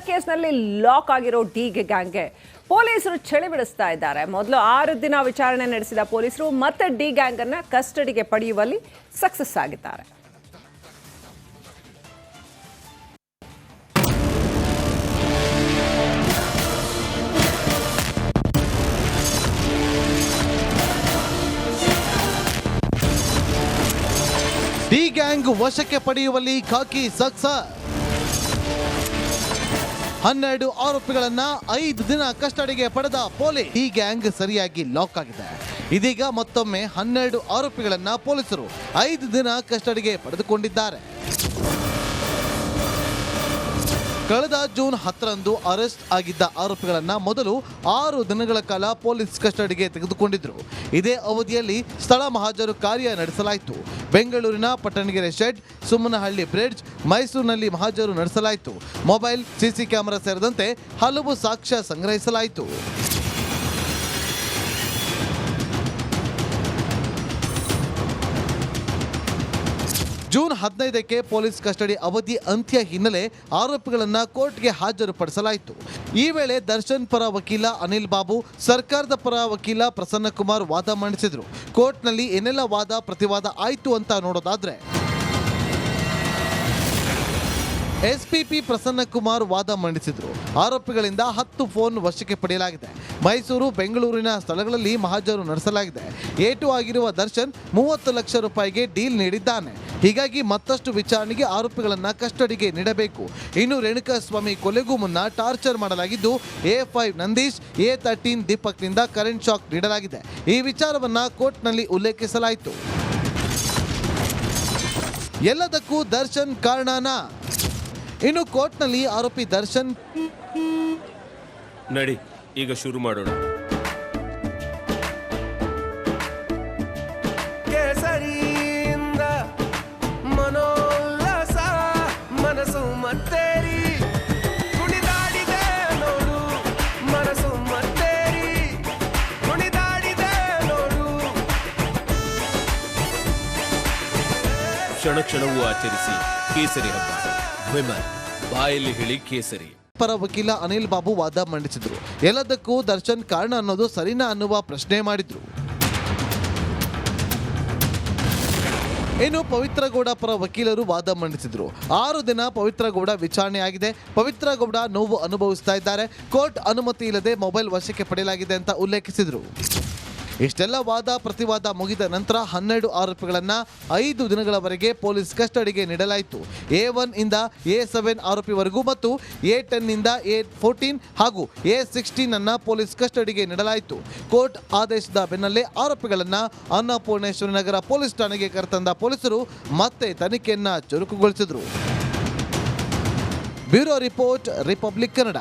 Murder ಕೇಸ್ನಲ್ಲಿ lock ಆಗಿರೋ D ಗ್ಯಾಂಗ್ಗೆ ಪೊಲೀಸರು ಚಳಿ ಬಿಡಿಸ್ತಾ ಇದ್ದಾರೆ. ಮೊದಲು 6 ದಿನ ವಿಚಾರಣೆ ನಡೆಸಿದ ಪೊಲೀಸರು ಮತ್ತೆ ಡಿ ಗ್ಯಾಂಗ್ ಅನ್ನು ಕಸ್ಟಡಿಗೆ ಪಡೆಯುವಲ್ಲಿ ಸಕ್ಸಸ್ ಆಗಿದ್ದಾರೆ. ಡಿ ಗ್ಯಾಂಗ್ ವಶಕ್ಕೆ ಪಡೆಯುವಲ್ಲಿ ಖಾಕಿ ಸಕ್ಸಸ್. 12 ಆರೋಪಿಗಳನ್ನ 5 ದಿನ ಕಸ್ಟಡಿಗೆ ಪಡೆದ ಪೊಲೀಸ್. ಡಿ ಗ್ಯಾಂಗ್ ಸರಿಯಾಗಿ ಲಾಕ್ ಆಗಿದೆ. ಇದೀಗ ಮತ್ತೊಮ್ಮೆ 12 ಆರೋಪಿಗಳನ್ನ ಪೊಲೀಸರು 5 ದಿನ ಕಸ್ಟಡಿಗೆ ಪಡೆದುಕೊಂಡಿದ್ದಾರೆ. ಕಳೆದ ಜೂನ್ 10ರಂದು ಅರೆಸ್ಟ್ ಆಗಿದ್ದ ಆರೋಪಿಗಳನ್ನ ಮೊದಲು 6 ದಿನಗಳ ಕಾಲ ಪೊಲೀಸ್ ಕಸ್ಟಡಿಗೆ ತೆಗೆದುಕೊಂಡಿದ್ರು. ಇದೇ ಅವಧಿಯಲ್ಲಿ ಸ್ಥಳ ಮಹಾಜರು ಕಾರ್ಯ ನಡೆಸಲಾಯಿತು. ಬೆಂಗಳೂರಿನ ಪಟ್ಟಣಗೆರೆ ಶೆಡ್, ಸುಮ್ಮನಹಳ್ಳಿ ಬ್ರಿಡ್ಜ್, ಮೈಸೂರಿನಲ್ಲಿ ಮಹಾಜರು ನಡೆಸಲಾಯಿತು. ಮೊಬೈಲ್, ಸಿಸಿ ಕ್ಯಾಮೆರಾ ಸೇರಿದಂತೆ ಹಲವು ಸಾಕ್ಷ್ಯ ಸಂಗ್ರಹಿಸಲಾಯಿತು. ಜೂನ್ 15ಕ್ಕೆ ಪೊಲೀಸ್ ಕಸ್ಟಡಿ ಅವಧಿ ಅಂತ್ಯ ಹಿನ್ನೆಲೆ ಆರೋಪಿಗಳನ್ನ ಕೋರ್ಟ್ಗೆ ಹಾಜರುಪಡಿಸಲಾಯಿತು. ಈ ವೇಳೆ ದರ್ಶನ್ ಪರ ವಕೀಲ ಅನಿಲ್ ಬಾಬು, ಸರ್ಕಾರದ ಪರ ವಕೀಲ ಪ್ರಸನ್ನಕುಮಾರ್ ವಾದ ಮಂಡಿಸಿದ್ರು. ಕೋರ್ಟ್ನಲ್ಲಿ ಏನೆಲ್ಲ ವಾದ ಪ್ರತಿವಾದ ಆಯಿತು ಅಂತ ನೋಡೋದಾದ್ರೆ, ಎಸ್ಪಿಪಿ ಪ್ರಸನ್ನಕುಮಾರ್ ವಾದ ಮಂಡಿಸಿದ್ರು. ಆರೋಪಿಗಳಿಂದ 10 ಫೋನ್ ವಶಕ್ಕೆ ಪಡೆಯಲಾಗಿದೆ. ಮೈಸೂರು, ಬೆಂಗಳೂರಿನ ಸ್ಥಳಗಳಲ್ಲಿ ಮಹಾಜರು ನಡೆಸಲಾಗಿದೆ. ಏಟು ಆಗಿರುವ ದರ್ಶನ್ 30 ಲಕ್ಷ ರೂಪಾಯಿಗೆ ಡೀಲ್ ನೀಡಿದ್ದಾನೆ. ಹೀಗಾಗಿ ಮತ್ತಷ್ಟು ವಿಚಾರಣೆಗೆ ಆರೋಪಿಗಳನ್ನ ಕಸ್ಟಡಿಗೆ ನೀಡಬೇಕು. ಇನ್ನು ರೇಣುಕಾಸ್ವಾಮಿ ಕೊಲೆಗೂ ಮುನ್ನ ಟಾರ್ಚರ್ ಮಾಡಲಾಗಿದ್ದು, A5 Nandish, A13 ದೀಪಕ್ನಿಂದ current shock ನೀಡಲಾಗಿದೆ. ಈ ವಿಚಾರವನ್ನ ಕೋರ್ಟ್ನಲ್ಲಿ ಉಲ್ಲೇಖಿಸಲಾಯಿತು. ಎಲ್ಲದಕ್ಕೂ ದರ್ಶನ್ ಕಾರಣನಾ? ಇನ್ನು ಕೋರ್ಟ್ನಲ್ಲಿ ಆರೋಪಿ ದರ್ಶನ್ ನಡಿ ಈಗ ಶುರು ಮಾಡೋಣ. ಕೇಸರಿಯಿಂದ ಮನೋಲ್ಲಾಸ ಮನಸ್ಸು ಮತ್ತೇರಿ ಕುಣಿದಾಡಿದೆ ನೋಡು, ಮನಸ್ಸು ಮತ್ತೇರಿ ಕುಣಿದಾಡಿದೆ ನೋಡು. ಕ್ಷಣ ಕ್ಷಣವೂ ಆಚರಿಸಿ ಕೇಸರಿ ಹಬ್ಬ. ವಿಮಲ್ ಬಾಯಲ್ಲಿ ಹೇಳಿ ಕೇಸರಿ. ಪರ ವಕೀಲ ಅನಿಲ್ ಬಾಬು ವಾದ ಮಂಡಿಸಿದ್ರು. ಎಲ್ಲದಕ್ಕೂ ದರ್ಶನ್ ಕಾರಣ ಅನ್ನೋದು ಸರಿನಾ ಅನ್ನುವ ಪ್ರಶ್ನೆ ಮಾಡಿದ್ರು. ಇನ್ನು ಪವಿತ್ರ ಗೌಡ ಪರ ವಕೀಲರು ವಾದ ಮಂಡಿಸಿದ್ರು. 6 ದಿನ ಪವಿತ್ರ ಗೌಡ ವಿಚಾರಣೆ ಆಗಿದೆ. ಪವಿತ್ರ ಗೌಡ ನೋವು ಅನುಭವಿಸ್ತಾ ಇದ್ದಾರೆ. ಕೋರ್ಟ್ ಅನುಮತಿ ಇಲ್ಲದೆ ಮೊಬೈಲ್ ವಶಕ್ಕೆ ಪಡೆಯಲಾಗಿದೆ ಅಂತ ಉಲ್ಲೇಖಿಸಿದ್ರು. ಇಷ್ಟೆಲ್ಲ ವಾದ ಪ್ರತಿವಾದ ಮುಗಿದ ನಂತರ 12 ಆರೋಪಿಗಳನ್ನ 5 ದಿನಗಳವರೆಗೆ ಪೊಲೀಸ್ ಕಸ್ಟಡಿಗೆ ನೀಡಲಾಯಿತು. A1 ಇಂದ A7 ಆರೋಪಿವರೆಗೂ ಮತ್ತು A10 ನಿಂದ A14 ಹಾಗೂ A16 ಅನ್ನ ಪೊಲೀಸ್ ಕಸ್ಟಡಿಗೆ ನೀಡಲಾಯಿತು. ಕೋರ್ಟ್ ಆದೇಶದ ಬೆನ್ನಲ್ಲೇ ಆರೋಪಿಗಳನ್ನ ಅನ್ನಪೂರ್ಣೇಶ್ವರಿ ನಗರ ಪೊಲೀಸ್ ಠಾಣೆಗೆ ಕರೆತಂದ ಪೊಲೀಸರು ಮತ್ತೆ ತನಿಖೆಯನ್ನ ಚುರುಕುಗೊಳಿಸಿದರು. Bureau report, Republic Kannada.